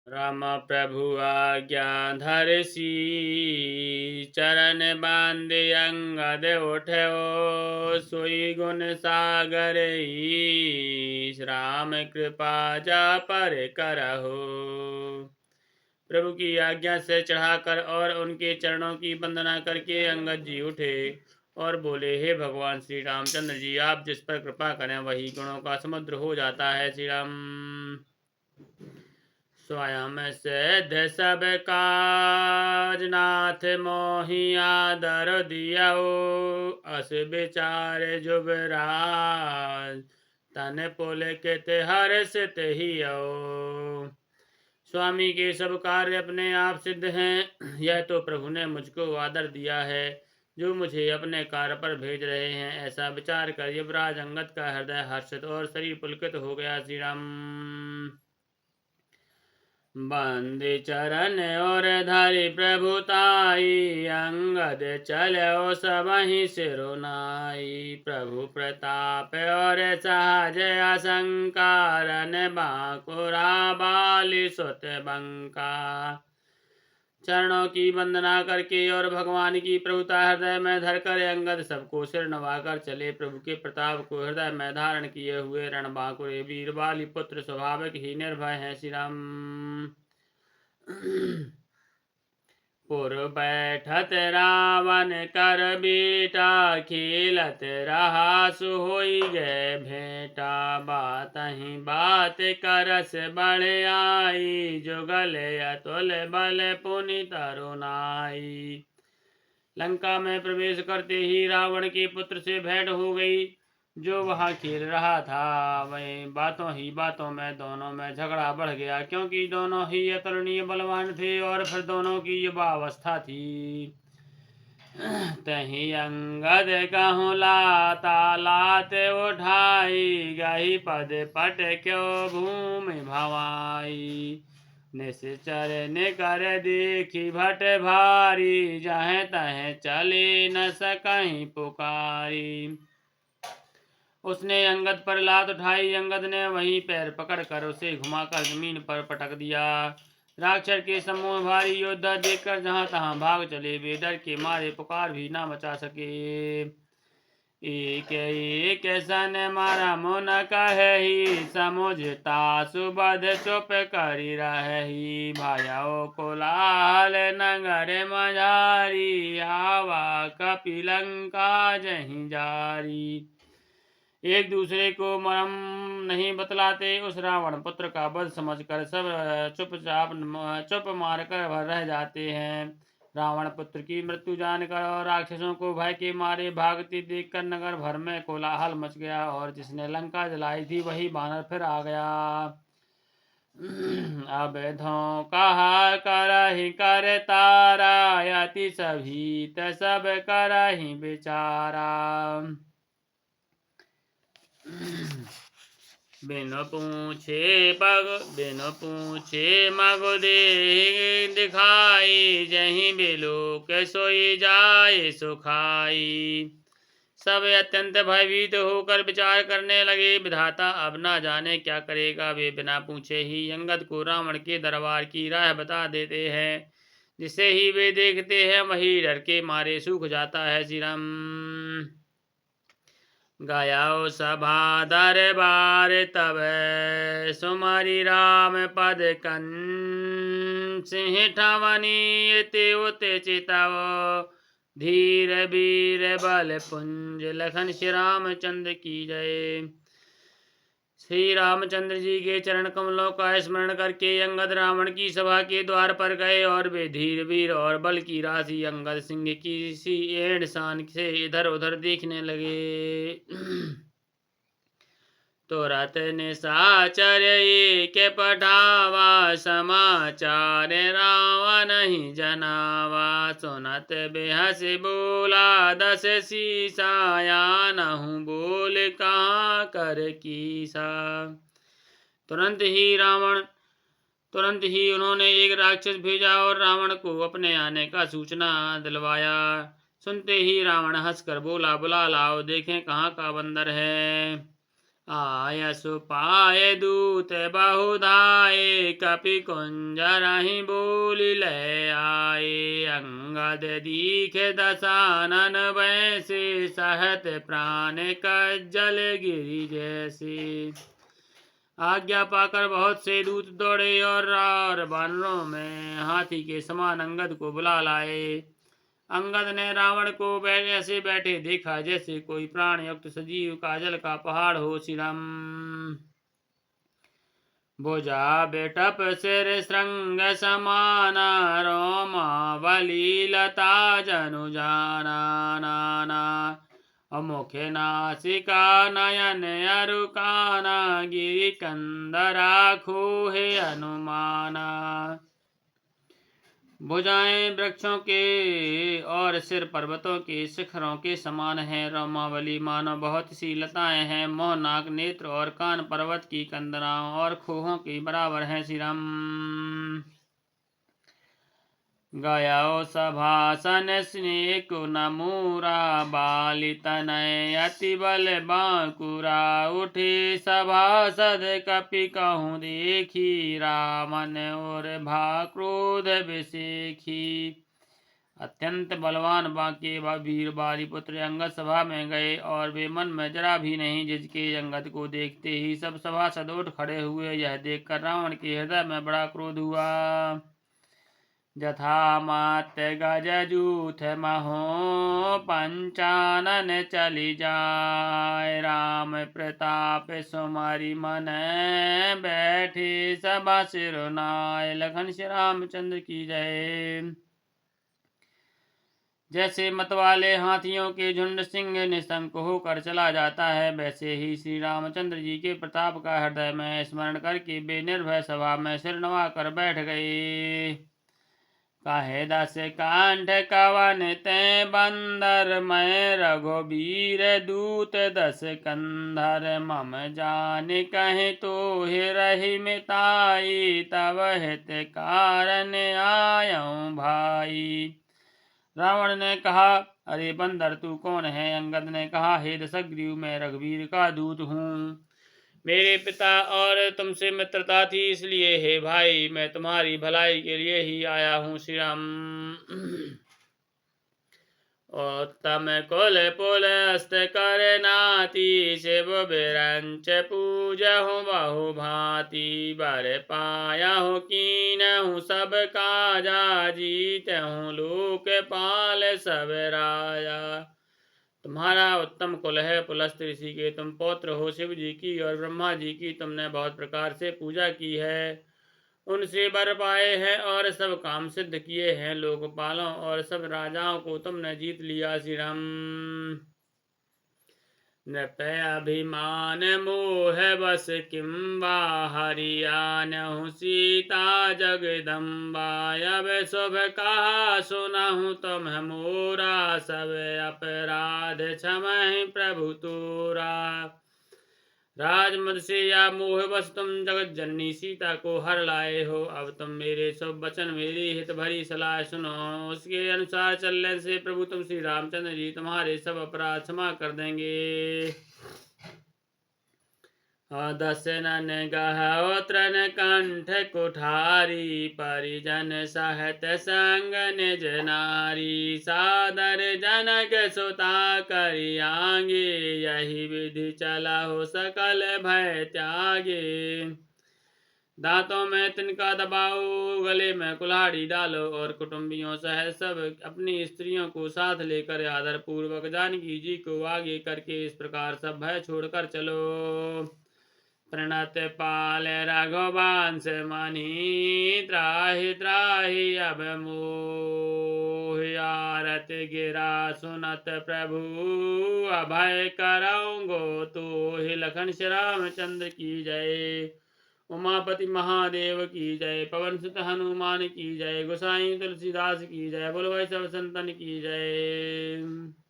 राम प्रभु आज्ञा धरसी चरण बांध अंगद उठो सोई गुण सागर ईश राम कृपा जा पर करहो। प्रभु की आज्ञा से चढ़ाकर और उनके चरणों की वंदना करके अंगद जी उठे और बोले, हे भगवान श्री रामचंद्र जी, आप जिस पर कृपा करें वही गुणों का समुद्र हो जाता है। श्री राम स्वयं सिद्ध सब काज नाथ मोहि आदर दियो अस विचार जुबराज तन पुलकित हर्षित हियो। स्वामी के सब कार्य अपने आप सिद्ध हैं। यह तो प्रभु ने मुझको आदर दिया है जो मुझे अपने कार्य पर भेज रहे हैं। ऐसा विचार कर युवराज अंगद का हृदय हर्षित और शरीर पुलकित हो गया। श्री राम बंदे चरण और धरि प्रभुताई अंगद चलो सबहि सिरुनाई। प्रभु प्रताप और सहज असंकारन बांकुरा बाली सुत बंका। चरणों की वंदना करके और भगवान की प्रभुता हृदय में धरकर अंगद सबको सिर नवाकर चले। प्रभु के प्रताप को हृदय में धारण किए हुए रणबांकुरे वीर बाली पुत्र स्वाभाविक ही निर्भय हैं। श्री राम पुर बैठत रावण कर बेटा खेलत रहा सोई गए भेंटा। बात ही बात करस बढ़ आई जुगल अतुल बल पुनि तरुणाई। लंका में प्रवेश करते ही रावण के पुत्र से भेंट हो गई। जो वहां खेल रहा था वही बातों ही बातों में दोनों में झगड़ा बढ़ गया, क्योंकि दोनों ही अतुलनीय बलवान थे और फिर दोनों की युवावस्था थी। तही अंगद कहूँ लाता लात उठाई गही पद पट क्यों भूमि भवाई। निश्चर निकर देखी भट भारी जहाँ तह चले न सकहीं पुकारी। उसने अंगद पर लात उठाई। अंगद ने वही पैर पकड़कर उसे घुमाकर जमीन पर पटक दिया। राक्षस के समूह भारी योद्धा देखकर जहां तहां भाग चले। वे डर के मारे पुकार भी ना मचा सके। एक एक सन मारा मुन कही समुझता सुबध चुप करी रही। भायाओ कोलाहल नगर मझारी आवा कपिलंका जहीं जारी। एक दूसरे को मरम नहीं बतलाते उस रावण पुत्र का वध समझकर सब चुप मार कर रह जाते हैं। रावण पुत्र की मृत्यु जानकर और राक्षसों को भय के मारे भागते देखकर नगर भर में कोलाहल मच गया और जिसने लंका जलाई थी वही बानर फिर आ गया। अब धो कहा करहि कर तारा यति सभी सब करहि बेचारा। बिनु पूछे मगु दे दिखाई जहीं बिलोक सोई जाए सुखाई। सब अत्यंत भयभीत होकर विचार करने लगे, विधाता अब ना जाने क्या करेगा। वे बिना पूछे ही अंगद को रावण के दरबार की राह बता देते हैं। जिसे ही वे देखते हैं वही डर के मारे सूख जाता है। श्री राम गयो सभा दरबार तब सुमरि राम पद कंसिंह ठवनी उत चितव धीर वीर बल पुंज लखन श्री रामचंद्र की जय। श्री रामचंद्र जी के चरण कमलों का स्मरण करके अंगद रावण की सभा के द्वार पर गए और वे धीर वीर और बल की राशि अंगद सिंह की सी एड़ शान से इधर उधर देखने लगे। तुरत निशाचर के पठावा समाचार रावण ही जनावा। सुनत बेहस बोला दस सीसाया नहु बोल कहाँ कर कीसा। तुरंत ही उन्होंने एक राक्षस भेजा और रावण को अपने आने का सूचना दिलवाया। सुनते ही रावण हंसकर बोला, बुला लाओ देखें कहाँ का बंदर है। आयसु पाए दूत बहुधाए कपि कुंजरहि बोली ले आए। अंगद दीखे दसानन वैसे सहत प्राण कज्जल गिरि जैसे। आज्ञा पाकर बहुत से दूत दौड़े और वानरों में हाथी के समान अंगद को बुला लाए। अंगद ने रावण को ऐसे बैठे देखा जैसे कोई प्राण युक्त सजीव काजल का पहाड़ हो। श्रीराम भुजा बेटप सिर श्रृंग समाना रोमावली लता जनु जाना नाना। मुखे नासिका नयन अरुकाना गिरि कंदरा खोहे अनुमाना। भुजाएं वृक्षों के और सिर पर्वतों के शिखरों के समान है। रोमावली मानो बहुत सी लताएं हैं। मोह नाक नेत्र और कान पर्वत की कंदराओं और खोहों के बराबर हैं। श्री राम गयो सभासन स्नेह नमूरा बाली तनय अति बल बांकुरा। उठे सभासद कपि कहूँ देखी रामन और भा क्रोध विसेखी। अत्यंत बलवान बांके वीर बाली पुत्र अंगद सभा में गए और वे मन में जरा भी नहीं झिझके। अंगद को देखते ही सब सभासद उठ खड़े हुए। यह देखकर रावण के हृदय में बड़ा क्रोध हुआ। जथा मात गज जूथ महो पंचानन चली जाय। राम प्रताप सुमरि मन बैठे सभा सिरुनाय। लखन श्री रामचंद्र की जय। जैसे मतवाले हाथियों के झुंड सिंह निशंक होकर चला जाता है, वैसे ही श्री रामचंद्र जी के प्रताप का हृदय में स्मरण करके वे निर्भय सभा में सिर नवा कर बैठ गए। कहे दस कांठ कवन ते बंदर मैं रघुबीर दूत दस कंधर। मम जान कहे तो रही मिताई तब हित कारण आयऊं भाई। रावण ने कहा, अरे बंदर तू कौन है? अंगद ने कहा, हे दशग्रीव मैं रघुवीर का दूत हूँ। मेरे पिता और तुमसे मित्रता थी, इसलिए हे भाई मैं तुम्हारी भलाई के लिए ही आया हूँ। श्री राम उत्तम कुल पुल अस्त कर नाती। शिव बिरंच पूजहु बहु भांति। बर पायहु कीनहु सब काजा। जीतहु लोक पाल सब राजा। तुम्हारा उत्तम कुल है, पुलस्त ऋषि के तुम पौत्र हो। शिव जी की और ब्रह्मा जी की तुमने बहुत प्रकार से पूजा की है, उनसे वर पाए हैं और सब काम सिद्ध किए हैं। लोकपालों और सब राजाओं को तुमने जीत लिया। श्री राम नृप अभिमान मोह बस किम्बा। हरियाणहु सीता जगदम्बा। अब शुभ कहा सुनहु तुम मोरा। सब अपराध क्षमहि प्रभु तोरा। राजमद से या मोह बस तुम जगत जननी सीता को हर लाए हो। अब तुम मेरे सब वचन मेरी हित भरी सलाह सुनो। उसके अनुसार चलने से प्रभु तुम श्री रामचंद्र जी तुम्हारे सब अपराध क्षमा कर देंगे। दशनन गहओ तृण कंठ कुठारी। परिजन सहत संग निज नारी। सादर जनक सुता करि आगे। यही विधि चला हो सकल भय त्यागे। दांतों में तिनका दबाओ, गले में कुल्हाड़ी डालो और कुटुंबियों सहित सब अपनी स्त्रियों को साथ लेकर आदर पूर्वक जानकी जी को आगे करके इस प्रकार सब भय छोड़कर चलो। प्रणत पाल रघुवंश मणि। त्राहि त्राहि अब मोह। आरत गिरा सुनत प्रभु। अभय कराऊंगो तो। लखन श्री रामचंद्र की जय। उमापति महादेव की जय। पवन सुत हनुमान की जय। गोसाई तुलसीदास की जय। बोलो भाई सब संतन की जय।